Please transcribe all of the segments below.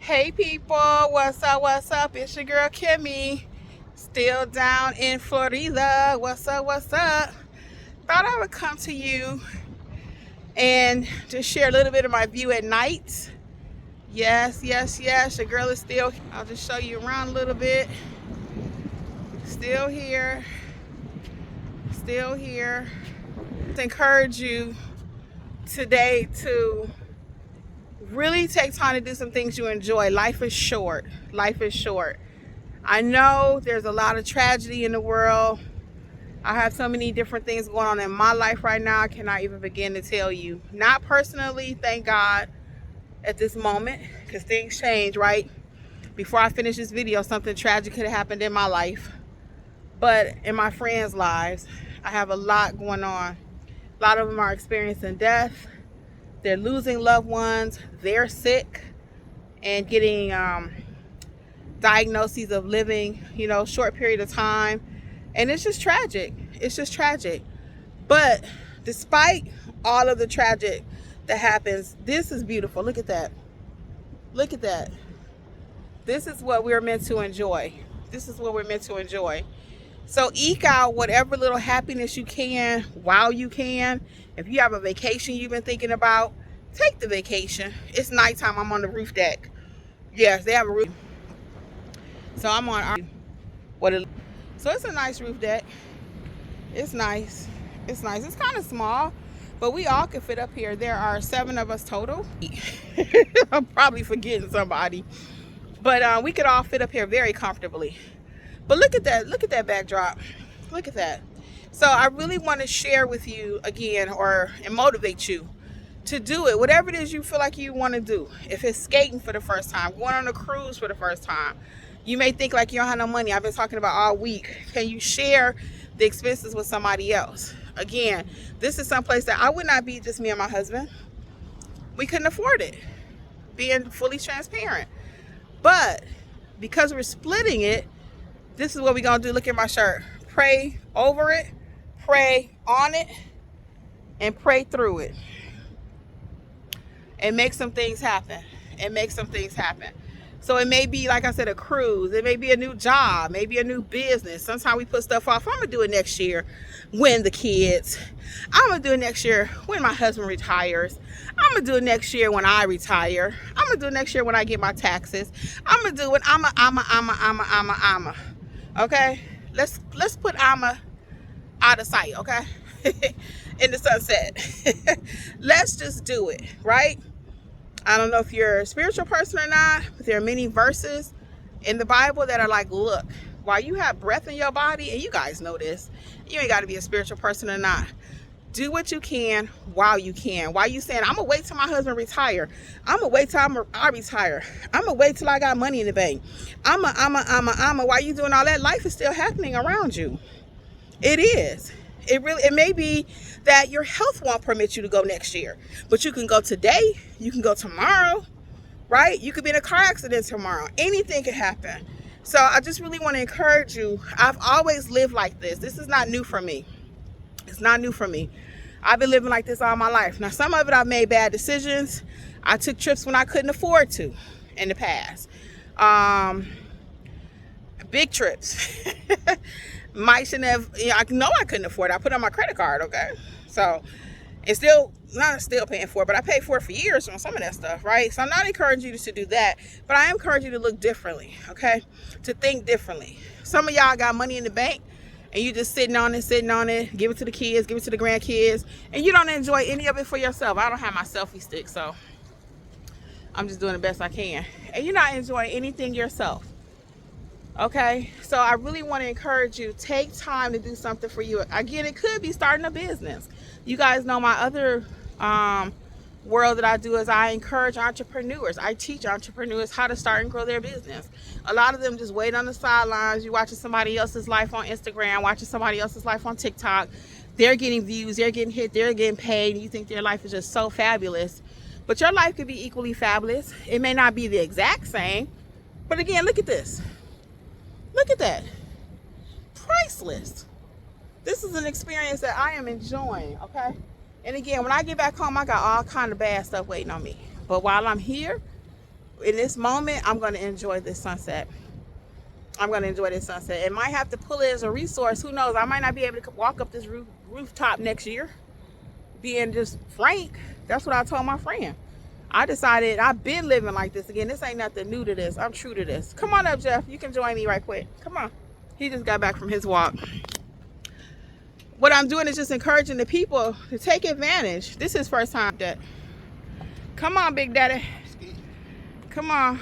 Hey people, what's up, what's up? It's your girl Kimmi, still down in Florida. What's up, what's up? Thought I would come to you and just share a little bit of my view at night. Yes, your girl is still here. I'll just show you around a little bit. Still here, still here. To encourage you today to really take time to do some things you enjoy. Life is short. Life is short. I know there's a lot of tragedy in the world. I have so many different things going on in my life right now. I cannot even begin to tell you. Not personally, thank God, at this moment, because things change, right? Before I finish this video, something tragic could have happened in my life. But in my friends' lives, I have a lot going on. A lot of them are experiencing death. They're losing loved ones. They're sick and getting diagnoses of living, short period of time. And it's just tragic. It's just tragic. But despite all of the tragic that happens, this is beautiful. Look at that. Look at that. This is what we're meant to enjoy. This is what we're meant to enjoy. So eke out whatever little happiness you can while you can. If you have a vacation you've been thinking about, take the vacation. It's nighttime. I'm on the roof deck. Yes, they have a roof. So I'm on so it's a nice roof deck. It's nice. It's nice. It's kind of small, but we all can fit up here. There are 7 of us total. I'm probably forgetting somebody. But we could all fit up here very comfortably. But look at that. Look at that backdrop. Look at that. So I really want to share with you again, and motivate you to do it. Whatever it is you feel like you want to do. If it's skating for the first time, going on a cruise for the first time. You may think like you don't have no money. I've been talking about all week. Can you share the expenses with somebody else? Again, this is someplace that I would not be just me and my husband. We couldn't afford it. Being fully transparent. But because we're splitting it, this is what we're going to do. Look at my shirt. Pray over it, pray on it, and pray through it. And make some things happen. And make some things happen. So it may be, like I said, a cruise. It may be a new job, maybe a new business. Sometimes we put stuff off. I'm going to do it next year when the kids. I'm going to do it next year when my husband retires. I'm going to do it next year when I retire. I'm going to do it next year when I get my taxes. I'm going to do it. Okay, let's put I'ma out of sight, okay? In the sunset. Let's just do it, right? I don't know if you're a spiritual person or not, but there are many verses in the Bible that are like, look, while you have breath in your body, and you guys know this, you ain't got to be a spiritual person or not. Do what you can while you can. While you saying, I'm going to wait till my husband retire. I'm going to wait till I retire. I'm going to wait till I got money in the bank. While you doing all that, life is still happening around you. It is. It may be that your health won't permit you to go next year. But you can go today. You can go tomorrow. Right? You could be in a car accident tomorrow. Anything could happen. So I just really want to encourage you. I've always lived like this. This is not new for me. It's not new for me. I've been living like this all my life. Now, some of it I've made bad decisions. I took trips when I couldn't afford to in the past. Big trips. Might shouldn't have, I know I couldn't afford it. I put it on my credit card, okay? So, it's not still paying for it, but I paid for it for years on some of that stuff, right? So I'm not encouraging you to do that, but I am encouraging you to look differently, okay? To think differently. Some of y'all got money in the bank, and you just sitting on it, give it to the kids, give it to the grandkids, and you don't enjoy any of it for yourself. I don't have my selfie stick, so I'm just doing the best I can. And you're not enjoying anything yourself, okay? So I really want to encourage you, take time to do something for you. Again, it could be starting a business. You guys know my other world that I do is I encourage entrepreneurs. I teach entrepreneurs how to start and grow their business. A lot of them just wait on the sidelines. You're watching somebody else's life on Instagram, watching somebody else's life on TikTok. They're getting views, they're getting hit, they're getting paid. And you think their life is just so fabulous. But your life could be equally fabulous. It may not be the exact same. But again, look at this. Look at that. Priceless. This is an experience that I am enjoying, okay? And again, when I get back home, I got all kind of bad stuff waiting on me. But while I'm here, in this moment, I'm going to enjoy this sunset. I'm going to enjoy this sunset. It might have to pull it as a resource. Who knows? I might not be able to walk up this rooftop next year. Being just frank, that's what I told my friend. I decided I've been living like this again. This ain't nothing new to this. I'm true to this. Come on up, Jeff. You can join me right quick. Come on. He just got back from his walk. What I'm doing is just encouraging the people to take advantage. This is his first time that. Come on, Big Daddy. Come on.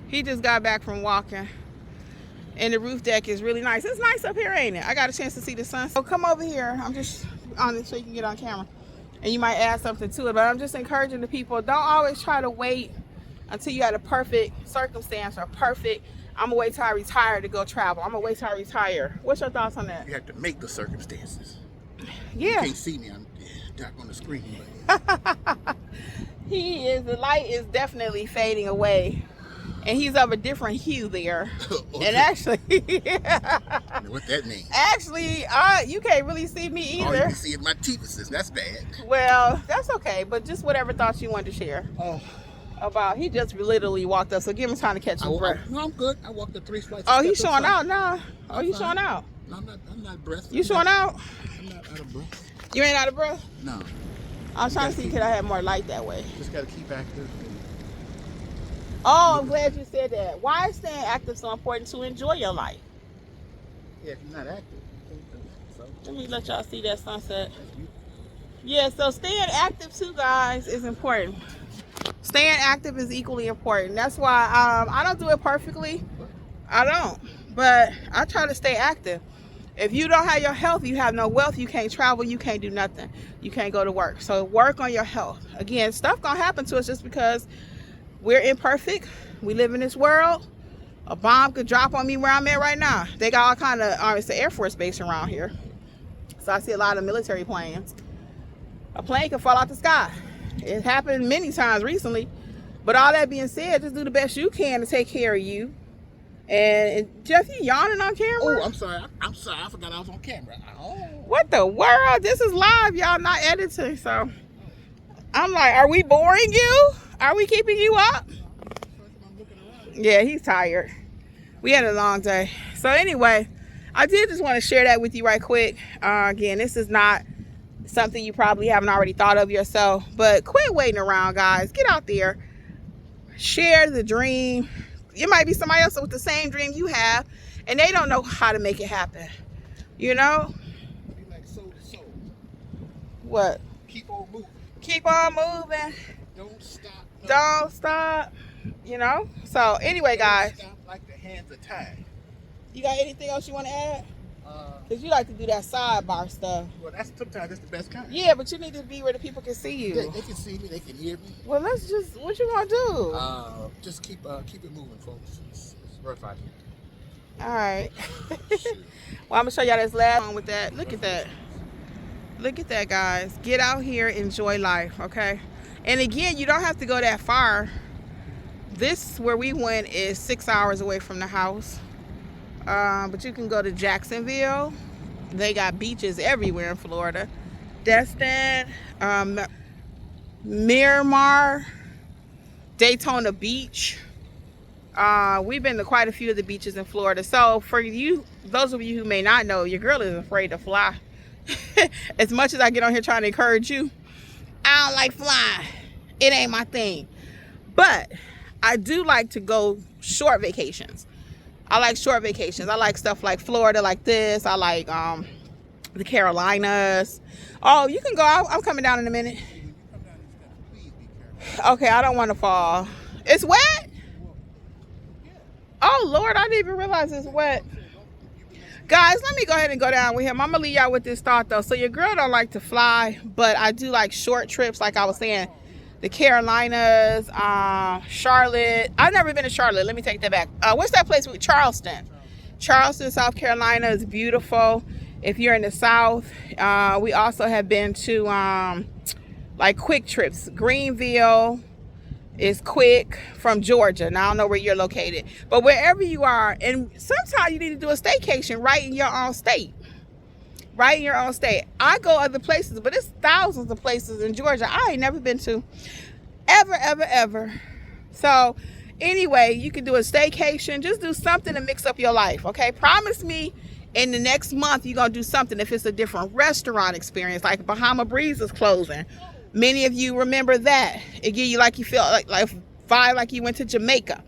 He just got back from walking. And the roof deck is really nice. It's nice up here, ain't it? I got a chance to see the sun. So come over here. I'm just on it so you can get on camera. And you might add something to it. But I'm just encouraging the people. Don't always try to wait until you had a perfect circumstance or perfect. I'm going to wait till I retire to go travel. I'm going to wait till I retire. What's your thoughts on that? You have to make the circumstances. Yeah. You can't see me. I'm dark on the screen. He is. The light is definitely fading away. And he's of a different hue there. Okay. And actually, what that means? Actually, you can't really see me either. All you can see is my teeth. That's bad. Well, that's okay. But just whatever thoughts you wanted to share. Oh. About, he just literally walked up. So give him time to catch his breath. No, I'm good. I walked the 3 flights. Oh, he's showing out now. Oh, you showing out? No, I'm not breath. You showing out? I'm not out of breath. You ain't out of breath? No. I was trying to see could I have more light that way. Just got to keep active. Oh, I'm glad you said that. Why is staying active so important to enjoy your life? Yeah, if you're not active, you can't do it. So. Let me let y'all see that sunset. Yeah, so staying active too, guys, is important. Staying active is equally important. That's why I don't do it perfectly. I don't. But I try to stay active. If you don't have your health, you have no wealth. You can't travel. You can't do nothing. You can't go to work. So work on your health. Again, stuff gonna happen to us just because we're imperfect. We live in this world. A bomb could drop on me where I'm at right now. They got all kind of, it's the Air Force base around here. So I see a lot of military planes. A plane could fall out the sky. It happened many times recently. But all that being said, just do the best you can to take care of you. And Jeff, you yawning on camera? Oh, I'm sorry. I'm sorry. I forgot I was on camera. Oh. What the world? This is live, y'all, not editing. So I'm like, are we boring you? Are we keeping you up? Yeah, he's tired. We had a long day. So anyway, I did just want to share that with you right quick. Again, this is not something you probably haven't already thought of yourself, but quit waiting around, guys. Get out there. Share the dream. It might be somebody else with the same dream you have, and they don't know how to make it happen. You know? Be like soul to soul. What? Keep on moving. Keep on moving. Don't stop. No. Don't stop. You know? So anyway, guys. Don't stop like the hands are tied. You got anything else you want to add? Because you like to do that sidebar stuff. Well, sometimes that's the best kind. Yeah, but you need to be where the people can see you. They can see me. They can hear me. Well, let's just, what you want to do? Just keep it moving, folks. It's rough out here. All right. Well, I'm going to show y'all this last one with that. Look at that. Look at that, guys. Get out here, enjoy life, okay? And again, you don't have to go that far. This, where we went, is 6 hours away from the house. But you can go to Jacksonville. They got beaches everywhere in Florida. Destin, Miramar, Daytona Beach. We've been to quite a few of the beaches in Florida. So for you, those of you who may not know, your girl is afraid to fly. As much as I get on here trying to encourage you, I don't like flying. It ain't my thing. But I do like to go short vacations. I like short vacations. I like stuff like Florida, like this. I like the Carolinas. Oh, you can go. I'm coming down in a minute. Okay, I don't want to fall. It's wet? Oh, Lord, I didn't even realize it's wet. Guys, let me go ahead and go down with him. I'm going to leave y'all with this thought, though. So your girl don't like to fly, but I do like short trips, like I was saying. The Carolinas, Charlotte. I've never been to Charlotte. Let me take that back. What's that place? Charleston. Charleston, South Carolina is beautiful. If you're in the South, we also have been to like quick trips. Greenville is quick from Georgia. Now I don't know where you're located, but wherever you are, and sometimes you need to do a staycation right in your own state. Right in your own state. I go other places, but it's thousands of places in Georgia I ain't never been to. Ever. So anyway, you can do a staycation. Just do something to mix up your life, okay? Promise me in the next month you're going to do something. If it's a different restaurant experience, like Bahama Breeze is closing. Many of you remember that. It give you like you feel like vibe like you went to Jamaica,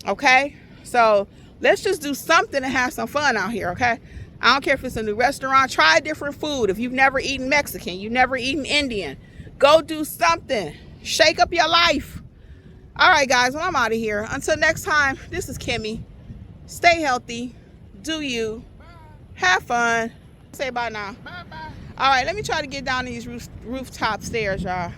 okay? So let's just do something and have some fun out here, okay? I don't care if it's a new restaurant. Try different food. If you've never eaten Mexican, you've never eaten Indian, go do something. Shake up your life. All right, guys, well, I'm out of here. Until next time, this is Kimmi. Stay healthy. Do you. Have fun. Say bye now. Bye-bye. All right, let me try to get down these rooftop stairs, y'all.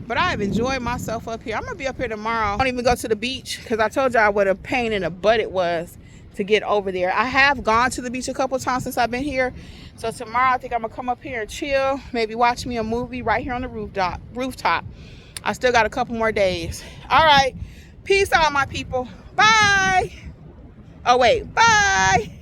But I have enjoyed myself up here. I'm going to be up here tomorrow. I don't even go to the beach because I told y'all what a pain in the butt it was to get over there. I have gone to the beach a couple times since I've been here. So tomorrow I think I'm going to come up here and chill. Maybe watch me a movie right here on the rooftop. I still got a couple more days. All right. Peace out, my people. Bye. Oh, wait. Bye.